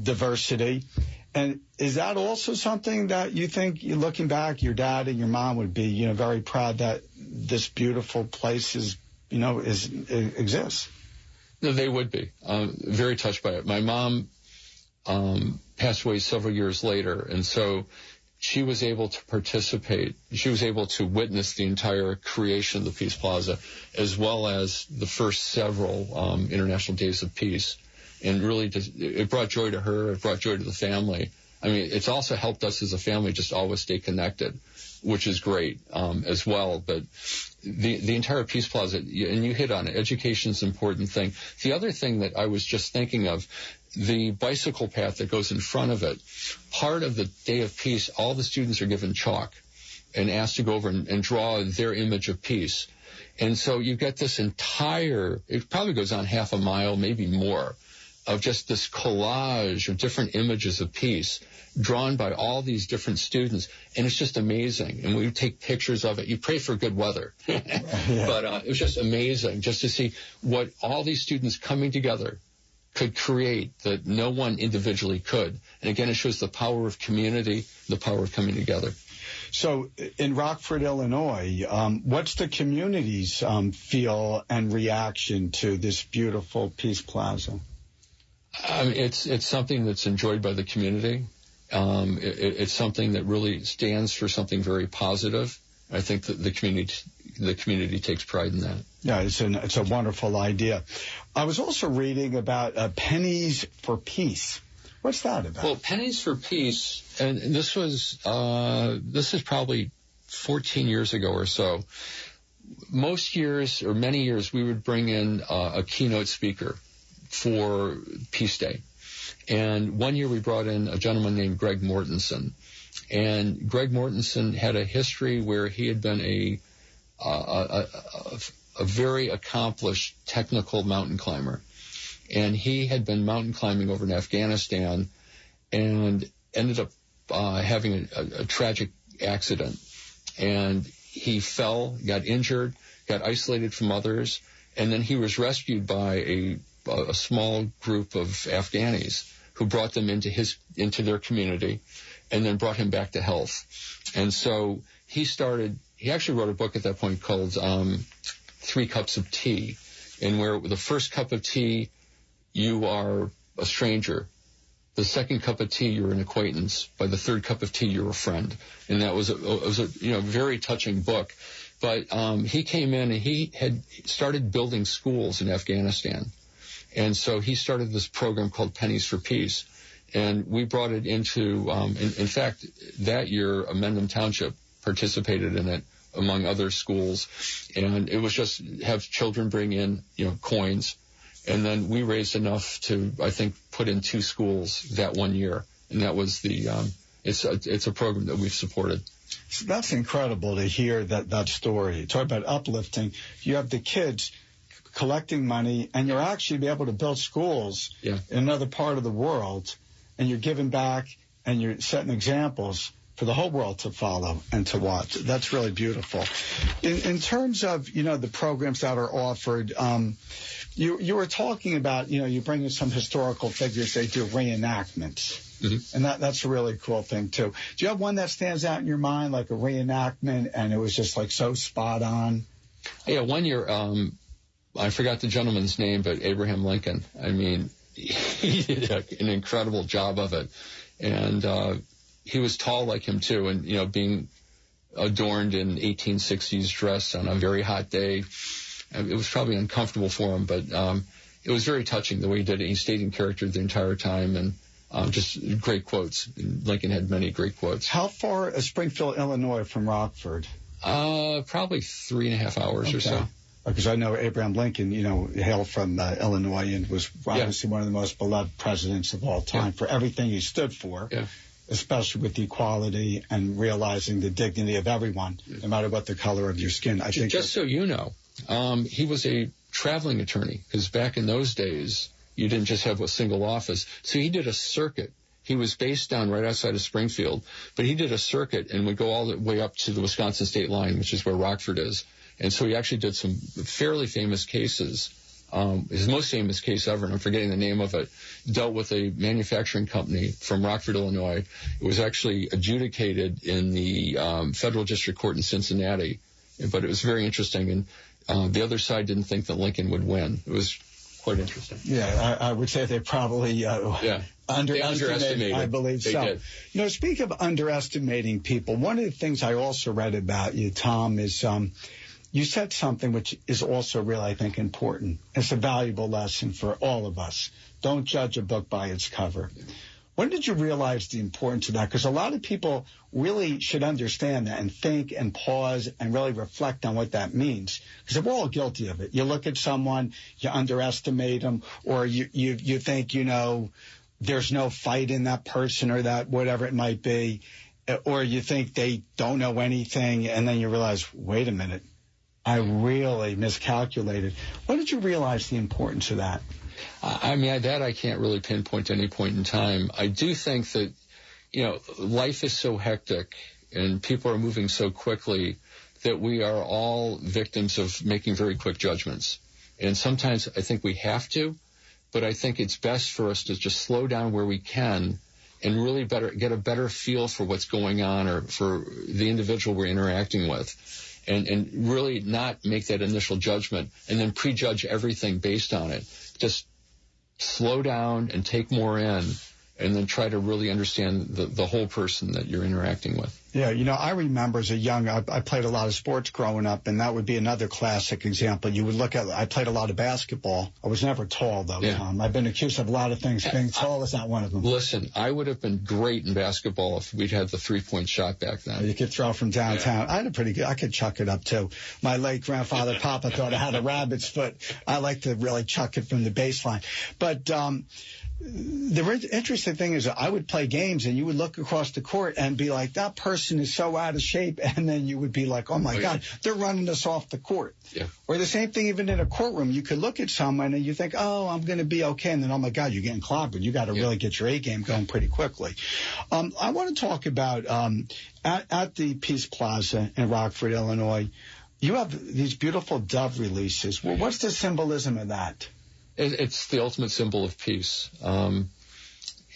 diversity. And is that also something that you think, looking back, your dad and your mom would be, very proud that this beautiful place exists? No, they would be very touched by it. My mom passed away several years later, and so she was able to participate. She was able to witness the entire creation of the Peace Plaza, as well as the first several International Days of Peace. And really, it brought joy to her. It brought joy to the family. I mean, it's also helped us as a family just always stay connected, which is great as well. But the entire Peace Plaza, and you hit on it, education is an important thing. The other thing that I was just thinking of, the bicycle path that goes in front of it, part of the Day of Peace, all the students are given chalk and asked to go over and draw their image of peace. And so you get this it probably goes on half a mile, maybe more, of just this collage of different images of peace drawn by all these different students. And it's just amazing. And we take pictures of it. You pray for good weather. But it was just amazing just to see what all these students coming together could create that no one individually could. And again, it shows the power of community, the power of coming together. So in Rockford, Illinois, what's the community's feel and reaction to this beautiful Peace Plaza? I mean, it's something that's enjoyed by the community. It's something that really stands for something very positive. I think that the community takes pride in that. Yeah, it's a wonderful idea. I was also reading about Pennies for Peace. What's that about? Well, Pennies for Peace, and this is probably 14 years ago or so. Most years, or many years, we would bring in a keynote speaker for Peace Day. And one year we brought in a gentleman named Greg Mortensen. And Greg Mortensen had a history where he had been a very accomplished technical mountain climber. And he had been mountain climbing over in Afghanistan and ended up having a tragic accident. And he fell, got injured, got isolated from others, and then he was rescued by a small group of Afghanis who brought them into their community and then brought him back to health. And so he actually wrote a book at that point called 3 Cups of Tea, and where the first cup of tea, you are a stranger. The second cup of tea, you're an acquaintance. By the third cup of tea, you're a friend. And that was a very touching book. But he came in and he had started building schools in Afghanistan. And so he started this program called Pennies for Peace. And we brought it into, in fact, that year, Mendham Township participated in it, among other schools. And it was just have children bring in, coins. And then we raised enough to, I think, put in 2 schools that one year. And that was it's a program that we've supported. So that's incredible to hear that story. Talk about uplifting. You have the kids collecting money, and you're actually be able to build schools in another part of the world, and you're giving back, and you're setting examples for the whole world to follow and to watch. That's really beautiful. In terms of, the programs that are offered, you were talking about, you bring in some historical figures, they do reenactments. Mm-hmm. And that's a really cool thing, too. Do you have one that stands out in your mind, like a reenactment, and it was just, so spot on? Yeah, one year, I forgot the gentleman's name, but Abraham Lincoln. I mean, he did an incredible job of it. And he was tall like him, too, and, being adorned in 1860s dress on a very hot day. It was probably uncomfortable for him, but it was very touching the way he did it. He stayed in character the entire time, and Just great quotes. Lincoln had many great quotes. How far is Springfield, Illinois from Rockford? Probably 3.5 hours or so. Because I know Abraham Lincoln, hailed from Illinois and was obviously one of the most beloved presidents of all time for everything he stood for, especially with equality and realizing the dignity of everyone, no matter what the color of your skin. I think just so you know, he was a traveling attorney, because back in those days, you didn't just have a single office. So he did a circuit. He was based down right outside of Springfield, but he did a circuit and would go all the way up to the Wisconsin state line, which is where Rockford is. And so he actually did some fairly famous cases. His most famous case ever, and I'm forgetting the name of it, dealt with a manufacturing company from Rockford, Illinois. It was actually adjudicated in the federal district court in Cincinnati, but it was very interesting. And the other side didn't think that Lincoln would win. It was quite interesting. Yeah, I would say they probably underestimated. I believe they so. Did. Speaking of underestimating people, one of the things I also read about you, Tom, is you said something which is also really, I think, important. It's a valuable lesson for all of us. Don't judge a book by its cover. When did you realize the importance of that? Because a lot of people really should understand that and think and pause and really reflect on what that means. Because we're all guilty of it. You look at someone, you underestimate them, or you think, there's no fight in that person or that whatever it might be, or you think they don't know anything, and then you realize, wait a minute, I really miscalculated. When did you realize the importance of that? I can't really pinpoint any point in time. I do think that, life is so hectic and people are moving so quickly that we are all victims of making very quick judgments. And sometimes I think we have to, but I think it's best for us to just slow down where we can and really get a better feel for what's going on or for the individual we're interacting with. And really not make that initial judgment and then prejudge everything based on it. Just slow down and take more in and then try to really understand the whole person that you're interacting with. Yeah, I remember as a young, I played a lot of sports growing up, and that would be another classic example. You would look at, I played a lot of basketball. I was never tall, though, Tom. I've been accused of a lot of things. Being tall is not one of them. Listen, I would have been great in basketball if we'd had the three-point shot back then. You could throw from downtown. I had a pretty good, I could chuck it up, too. My late grandfather, Papa, thought I had a rabbit's foot. I like to really chuck it from the baseline. But the interesting thing is I would play games and you would look across the court and be like, that person is so out of shape. And then you would be like, oh, my God, they're running us off the court. Yeah. Or the same thing even in a courtroom. You could look at someone and you think, oh, I'm going to be okay. And then, oh, my God, you're getting clobbered. You got to really get your A game going pretty quickly. I want to talk about at the Peace Plaza in Rockford, Illinois, you have these beautiful dove releases. Well, what's the symbolism of that? It's the ultimate symbol of peace.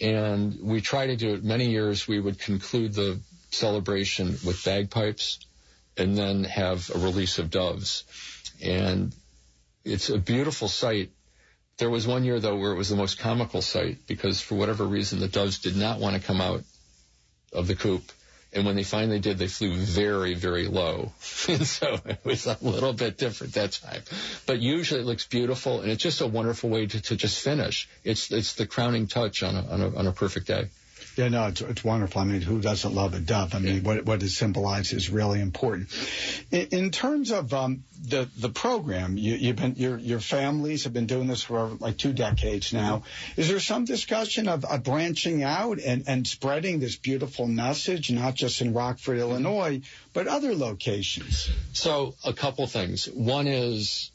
And we try to do it many years. We would conclude the celebration with bagpipes and then have a release of doves. And it's a beautiful sight. There was one year, though, where it was the most comical sight because for whatever reason, the doves did not want to come out of the coop. And when they finally did, they flew very, very low. And so it was a little bit different that time. But usually it looks beautiful, and it's just a wonderful way to just finish. It's the crowning touch on a perfect day. Yeah, no, it's wonderful. I mean, who doesn't love a dove? I mean, what it symbolizes is really important. In terms of the program, your families have been doing this for like 2 decades now. Is there some discussion of branching out and spreading this beautiful message, not just in Rockford, Illinois, but other locations? So a couple things. One is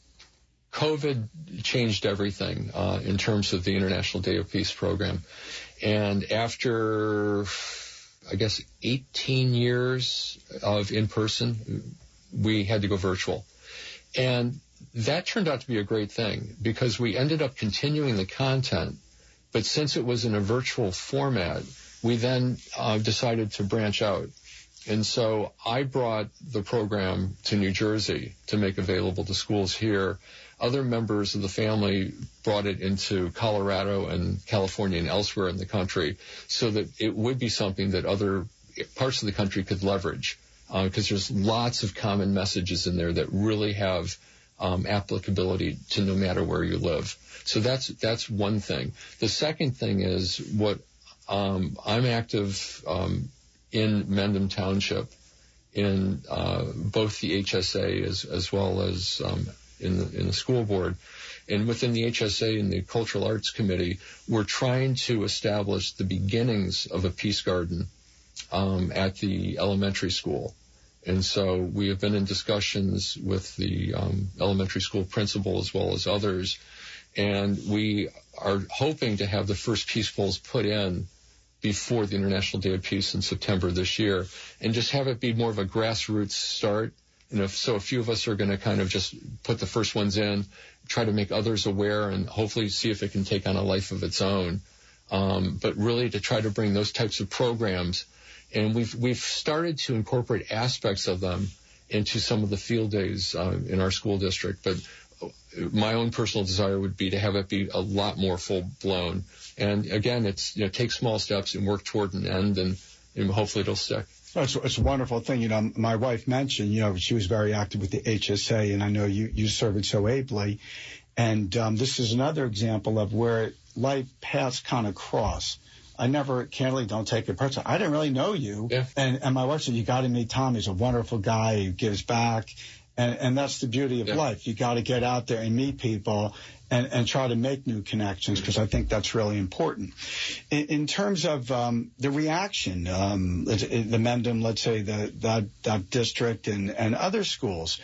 COVID changed everything in terms of the International Day of Peace program. And after, I guess, 18 years of in-person, we had to go virtual. And that turned out to be a great thing because we ended up continuing the content. But since it was in a virtual format, we then decided to branch out. And so I brought the program to New Jersey to make available to schools here. Other members of the family brought it into Colorado and California and elsewhere in the country so that it would be something that other parts of the country could leverage because there's lots of common messages in there that really have applicability to no matter where you live. So that's one thing. The second thing is what I'm active in Mendham Township in both the HSA as well as in the school board. And within the HSA and the Cultural Arts Committee, we're trying to establish the beginnings of a peace garden at the elementary school. And so we have been in discussions with the elementary school principal as well as others, and we are hoping to have the first peace poles put in before the International Day of Peace in September this year, and just have it be more of a grassroots start. So a few of us are going to kind of just put the first ones in, try to make others aware, and hopefully see if it can take on a life of its own. But really to try to bring those types of programs. And we've started to incorporate aspects of them into some of the field days in our school district. But my own personal desire would be to have it be a lot more full blown. And again, it's take small steps and work toward an end, and hopefully it'll stick. It's a wonderful thing. My wife mentioned, she was very active with the HSA, and I know you serve it so ably. And this is another example of where life paths kind of cross. I never, candidly, don't take it personally. I didn't really know you. Yeah. And my wife said, you got to meet Tom. He's a wonderful guy. He gives back. And that's the beauty of life. You got to get out there and meet people and try to make new connections, because I think that's really important. In terms of the reaction, the Mendham, let's say, that district and other schools,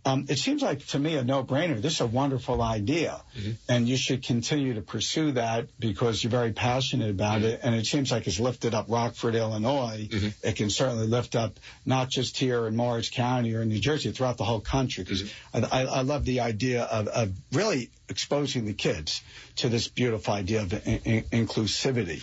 it seems like, to me, a no-brainer. This is a wonderful idea, and you should continue to pursue that because you're very passionate about it, and it seems like it's lifted up Rockford, Illinois. It can certainly lift up not just here in Morris County or in New Jersey, throughout the whole country, because I love the idea of really exposing the kids to this beautiful idea of inclusivity.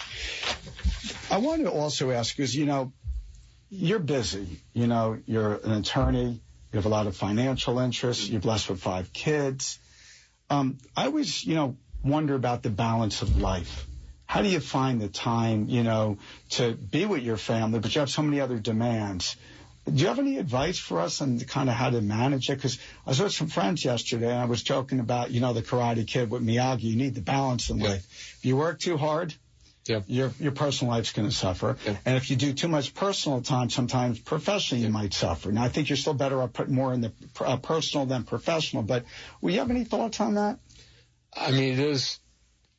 I want to also ask, because, you're busy. You're an attorney. You have a lot of financial interests. You're blessed with 5 kids. I always, wonder about the balance of life. How do you find the time, to be with your family, but you have so many other demands? Do you have any advice for us on kind of how to manage it? Because I was with some friends yesterday, and I was joking about, the Karate Kid with Miyagi. You need the balance in life. If you work too hard, your personal life's going to suffer. And if you do too much personal time, sometimes professionally you might suffer. Now, I think you're still better off putting more in the personal than professional. But will you have any thoughts on that? I mean,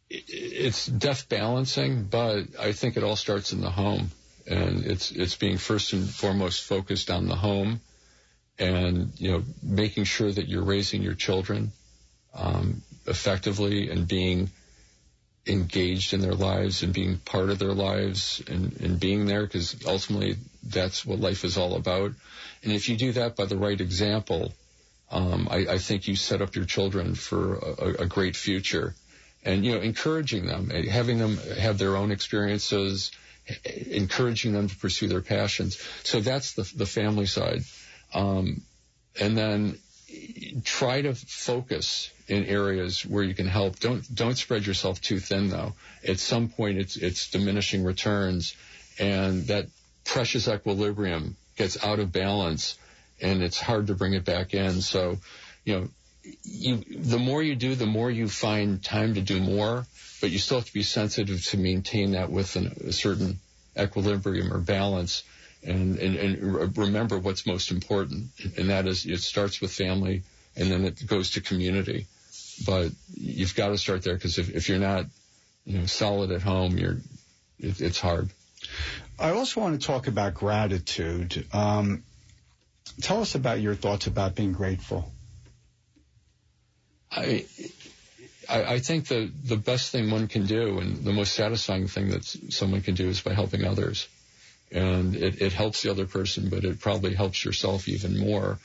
it's deft balancing, but I think it all starts in the home. And it's being first and foremost focused on the home, and, making sure that you're raising your children effectively, and being engaged in their lives and being part of their lives, and being there, because ultimately that's what life is all about. And if you do that by the right example, I think you set up your children for a great future. And, encouraging them, having them have their own experiences, encouraging them to pursue their passions. So that's the family side. And then try to focus in areas where you can help. Don't spread yourself too thin, though. At some point, it's diminishing returns, and that precious equilibrium gets out of balance, and it's hard to bring it back in. So, the more you do, the more you find time to do more, but you still have to be sensitive to maintain that within a certain equilibrium or balance, and remember what's most important, and that is, it starts with family, and then it goes to community. But you've got to start there, because if you're not, solid at home, it's hard. I also want to talk about gratitude. Tell us about your thoughts about being grateful. I think the best thing one can do, and the most satisfying thing that someone can do, is by helping others. And it helps the other person, but it probably helps yourself even more.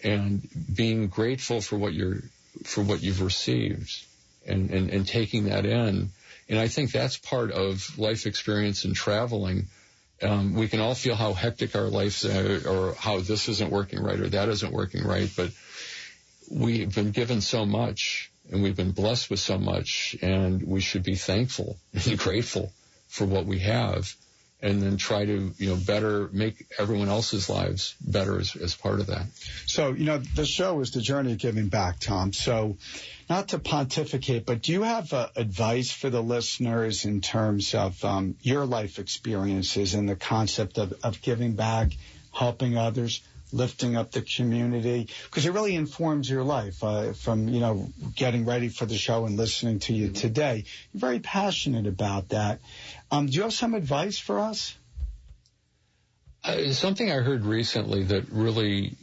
And being grateful for what you've received, and taking that in. And I think that's part of life experience and traveling. We can all feel how hectic our lives are, or how this isn't working right or that isn't working right, but we've been given so much, and we've been blessed with so much, and we should be thankful and grateful for what we have. and then try to, better make everyone else's lives better as part of that. So, the show is the journey of giving back, Tom. So not to pontificate, but do you have advice for the listeners in terms of your life experiences and the concept of giving back, helping others, lifting up the community? Because it really informs your life from, getting ready for the show and listening to you today. You're very passionate about that. Do you have some advice for us? Something I heard recently that really,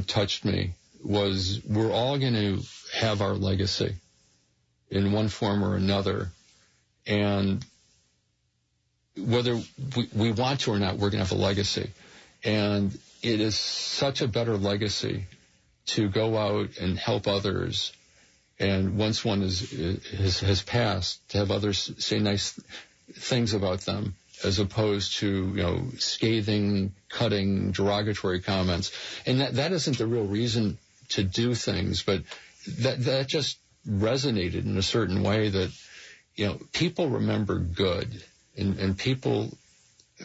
touched me was we're all going to have our legacy in one form or another. And whether we want to or not, we're going to have a legacy. And it is such a better legacy to go out and help others. And once one has passed, to have others say nice things about them, as opposed to, scathing, cutting, derogatory comments. And that isn't the real reason to do things, but that just resonated in a certain way that, people remember good, and people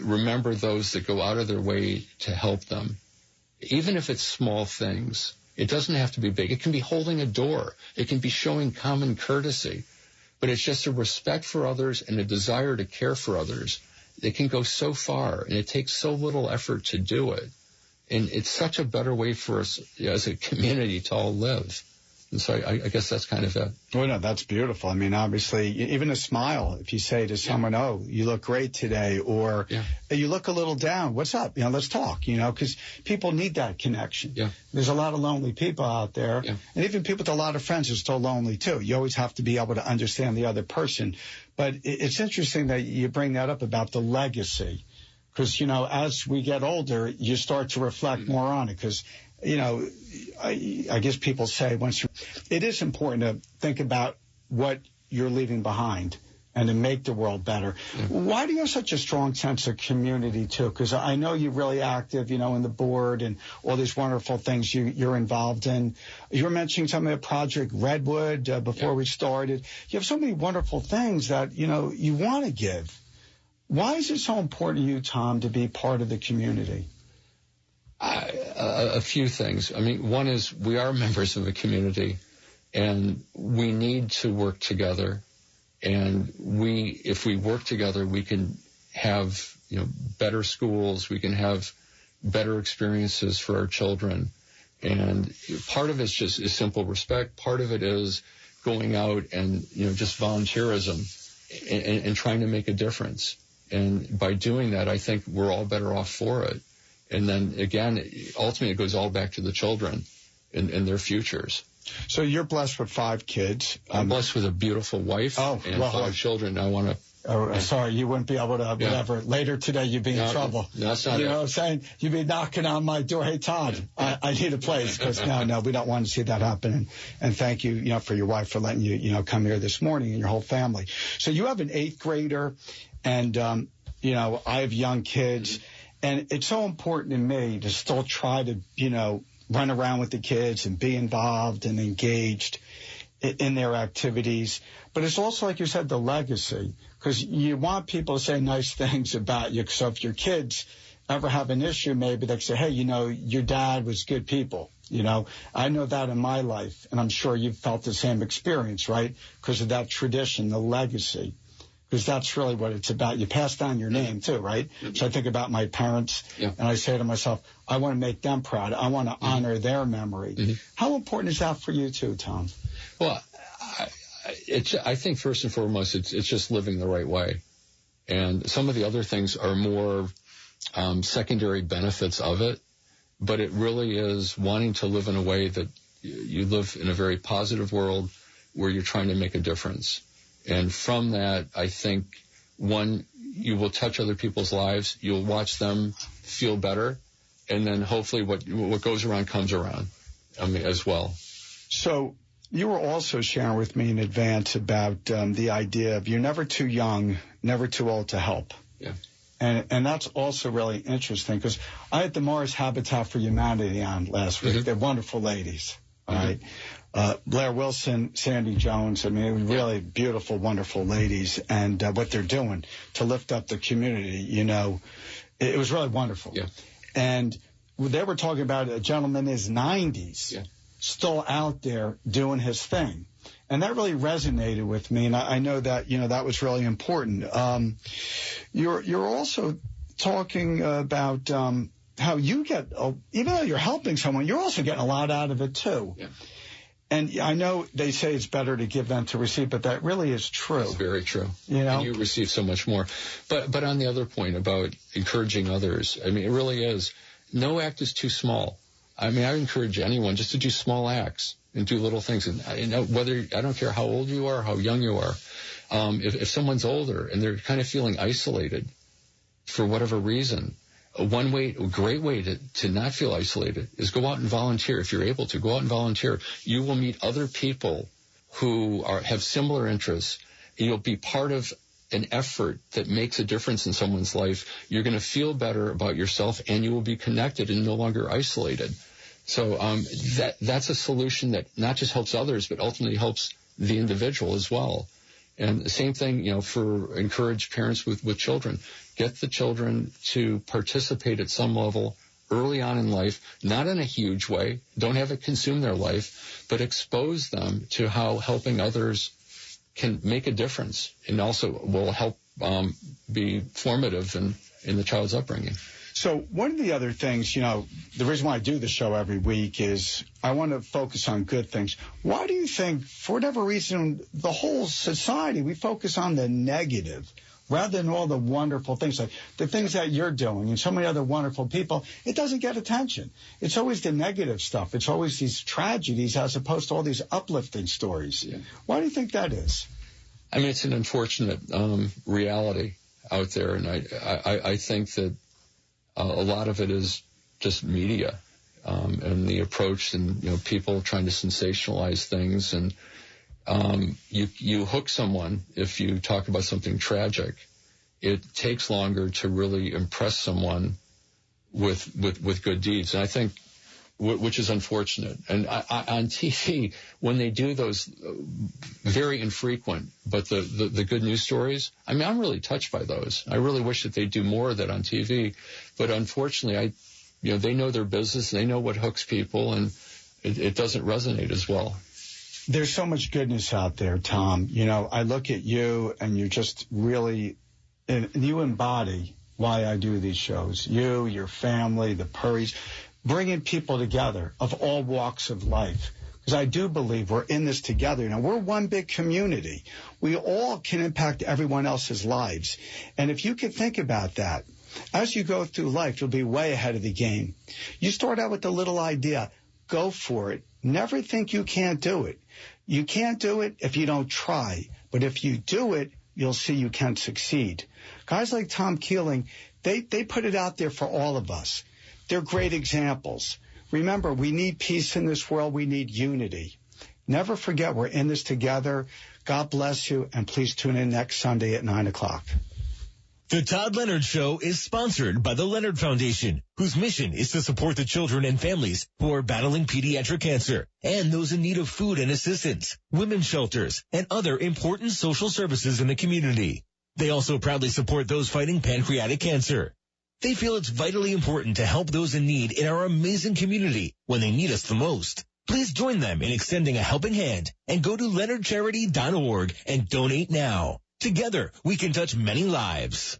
remember those that go out of their way to help them. Even if it's small things, it doesn't have to be big. It can be holding a door. It can be showing common courtesy. But it's just a respect for others and a desire to care for others. It can go so far, and it takes so little effort to do it. And it's such a better way for us as a community to all live. And so I guess that's kind of it. Well, no, that's beautiful. I mean, obviously, even a smile, if you say to someone, oh, you look great today, or you look a little down, what's up? Let's talk, because people need that connection. Yeah. There's a lot of lonely people out there, and even people with a lot of friends are still lonely, too. You always have to be able to understand the other person. But it's interesting that you bring that up about the legacy, because, as we get older, you start to reflect more on it, because I guess people say it is important to think about what you're leaving behind and to make the world better. Why do you have such a strong sense of community, too? Because I know you're really active, in the board and all these wonderful things you're involved in. You were mentioning some of the Project Redwood before we started. You have so many wonderful things that, you want to give. Why is it so important to you, Tom, to be part of the community? A few things. I mean, one is we are members of a community, and we need to work together. And if we work together, we can have, better schools. We can have better experiences for our children. And part of it's just is simple respect. Part of it is going out and, just volunteerism and trying to make a difference. And by doing that, I think we're all better off for it. And then, again, ultimately, it goes all back to the children and their futures. So you're blessed with 5 kids. I'm blessed with a beautiful wife and 5 children. I want to... sorry, you wouldn't be able to, whatever. Later today, you'd be in trouble. No, that's not You know what I'm saying? You'd be knocking on my door. Hey, Todd, I need a place. Because no, we don't want to see that happen. And thank you, for your wife for letting you, come here this morning and your whole family. So you have an 8th grader, and, I have young kids. And it's so important to me to still try to, run around with the kids and be involved and engaged in their activities. But it's also, like you said, the legacy, because you want people to say nice things about you. So if your kids ever have an issue, maybe they can say, hey, your dad was good people. I know that in my life, and I'm sure you've felt the same experience, right? Because of that tradition, the legacy. Because that's really what it's about. You pass down your name, too, right? So I think about my parents, and I say to myself, I want to make them proud. I want to honor their memory. How important is that for you, too, Tom? Well, I think first and foremost, it's just living the right way. And some of the other things are more secondary benefits of it. But it really is wanting to live in a way that you live in a very positive world where you're trying to make a difference. And from that, I think, one, you will touch other people's lives. You'll watch them feel better. And then hopefully what goes around comes around, as well. So you were also sharing with me in advance about the idea of you're never too young, never too old to help. Yeah. And that's also really interesting, because I had the Mars Habitat for Humanity on last week. They're wonderful ladies. All right. Blair Wilson, Sandy Jones. I mean, really beautiful, wonderful ladies, and what they're doing to lift up the community, you know, it was really wonderful. Yeah. And they were talking about a gentleman in his 90s, still out there doing his thing. And that really resonated with me, and I know that, you know, that was really important. You're also talking about how you get, even though you're helping someone, you're also getting a lot out of it, too. Yeah. And I know they say it's better to give than to receive, but that really is true. It's very true. You know? And you receive so much more. But on the other point about encouraging others, I mean, it really is. No act is too small. I mean, I encourage anyone just to do small acts and do little things. And I don't care how old you are, how young you are. If someone's older and they're kind of feeling isolated for whatever reason, a great way to not feel isolated is go out and volunteer. If you're able to, go out and volunteer. You will meet other people who have similar interests. You'll be part of an effort that makes a difference in someone's life. You're going to feel better about yourself, and you will be connected and no longer isolated. So that's a solution that not just helps others, but ultimately helps the individual as well. And the same thing, you know, encourage parents with children. Get the children to participate at some level early on in life, not in a huge way. Don't have it consume their life, but expose them to how helping others can make a difference, and also will help be formative in the child's upbringing. So one of the other things, you know, the reason why I do the show every week is I want to focus on good things. Why do you think, for whatever reason, the whole society, we focus on the negative rather than all the wonderful things, like the things that you're doing and so many other wonderful people? It doesn't get attention. It's always the negative stuff. It's always these tragedies as opposed to all these uplifting stories. Yeah. Why do you think that is? I mean, it's an unfortunate reality out there, and I think that a lot of it is just media and the approach, and, you know, people trying to sensationalize things, and you hook someone if you talk about something tragic. It takes longer to really impress someone with good deeds, and I think, which is unfortunate. And on TV, when they do those very infrequent, but the good news stories, I mean, I'm really touched by those. I really wish that they do more of that on TV. But unfortunately, they know their business, they know what hooks people, and it doesn't resonate as well. There's so much goodness out there, Tom. You know, I look at you, and you're just really, and you embody why I do these shows. You, your family, the Puris, bringing people together of all walks of life. Because I do believe we're in this together. Now, we're one big community. We all can impact everyone else's lives. And if you could think about that, as you go through life, you'll be way ahead of the game. You start out with a little idea. Go for it. Never think you can't do it. You can't do it if you don't try. But if you do it, you'll see you can succeed. Guys like Tom Keeling, they put it out there for all of us. They're great examples. Remember, we need peace in this world. We need unity. Never forget, we're in this together. God bless you, and please tune in next Sunday at 9 o'clock. The Todd Leonard Show is sponsored by the Leonard Foundation, whose mission is to support the children and families who are battling pediatric cancer and those in need of food and assistance, women's shelters, and other important social services in the community. They also proudly support those fighting pancreatic cancer. They feel it's vitally important to help those in need in our amazing community when they need us the most. Please join them in extending a helping hand and go to leonardcharity.org and donate now. Together, we can touch many lives.